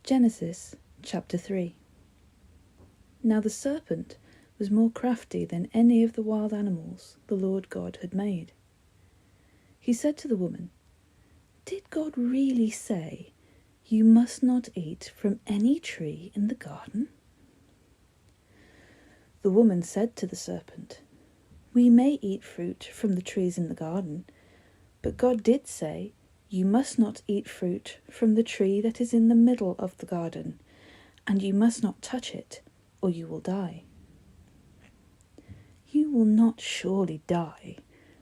Genesis chapter 3. Now the serpent was more crafty than any of the wild animals the Lord God had made. He said to the woman, "Did God really say, 'You must not eat from any tree in the garden'?" The woman said to the serpent, "We may eat fruit from the trees in the garden, but God did say, 'You must not eat fruit from the tree that is in the middle of the garden, and you must not touch it, or you will die.'" "You will not surely die,"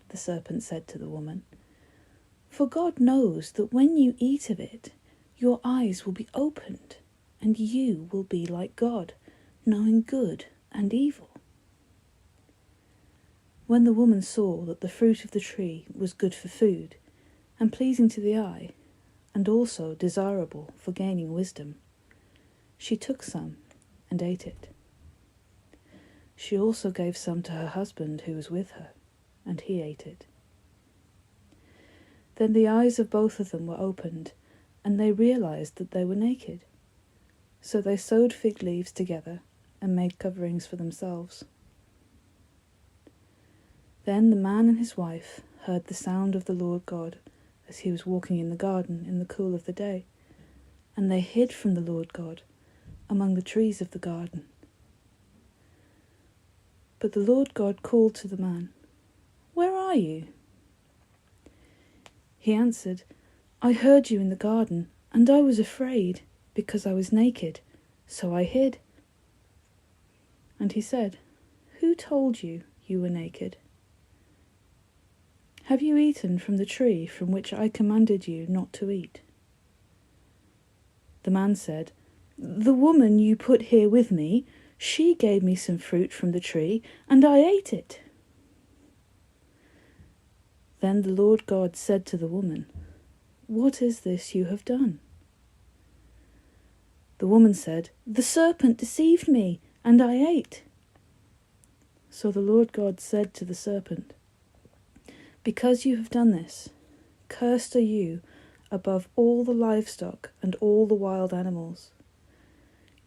the serpent said to the woman, "for God knows that when you eat of it, your eyes will be opened, and you will be like God, knowing good and evil." When the woman saw that the fruit of the tree was good for food, and pleasing to the eye, and also desirable for gaining wisdom, she took some and ate it. She also gave some to her husband who was with her, and he ate it. Then the eyes of both of them were opened, and they realized that they were naked. So they sewed fig leaves together and made coverings for themselves. Then the man and his wife heard the sound of the Lord God as he was walking in the garden in the cool of the day, and they hid from the Lord God among the trees of the garden. But the Lord God called to the man, "Where are you?" He answered, "I heard you in the garden, and I was afraid, because I was naked, so I hid." And he said, "Who told you you were naked? Have you eaten from the tree from which I commanded you not to eat?" The man said, "The woman you put here with me, she gave me some fruit from the tree, and I ate it." Then the Lord God said to the woman, "What is this you have done?" The woman said, "The serpent deceived me, and I ate." So the Lord God said to the serpent, "Because you have done this, cursed are you above all the livestock and all the wild animals.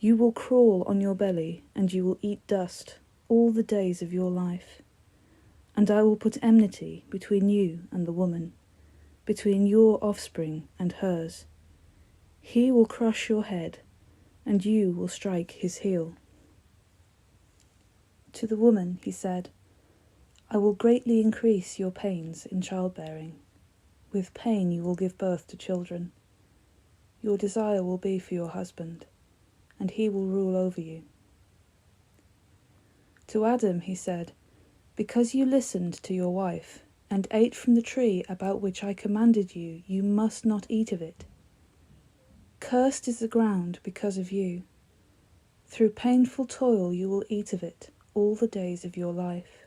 You will crawl on your belly, and you will eat dust all the days of your life. And I will put enmity between you and the woman, between your offspring and hers. He will crush your head, and you will strike his heel." To the woman he said, "I will greatly increase your pains in childbearing. With pain you will give birth to children. Your desire will be for your husband, and he will rule over you." To Adam he said, "Because you listened to your wife, and ate from the tree about which I commanded you, you must not eat of it. Cursed is the ground because of you. Through painful toil you will eat of it all the days of your life.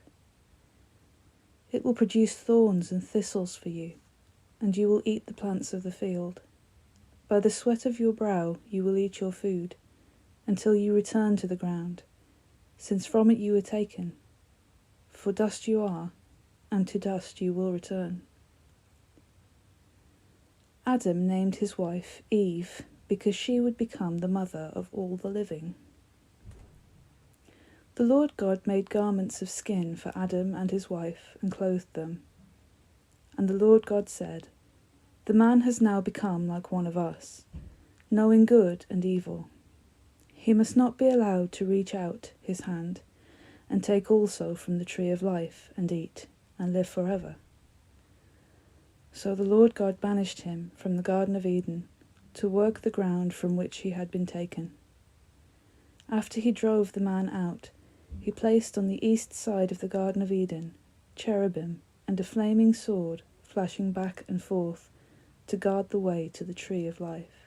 It will produce thorns and thistles for you, and you will eat the plants of the field. By the sweat of your brow you will eat your food, until you return to the ground, since from it you were taken. For dust you are, and to dust you will return." Adam named his wife Eve, because she would become the mother of all the living. The Lord God made garments of skin for Adam and his wife, and clothed them. And the Lord God said, "The man has now become like one of us, knowing good and evil. He must not be allowed to reach out his hand and take also from the tree of life and eat, and live forever." So the Lord God banished him from the Garden of Eden to work the ground from which he had been taken. After he drove the man out, he placed on the east side of the Garden of Eden cherubim and a flaming sword flashing back and forth to guard the way to the tree of life.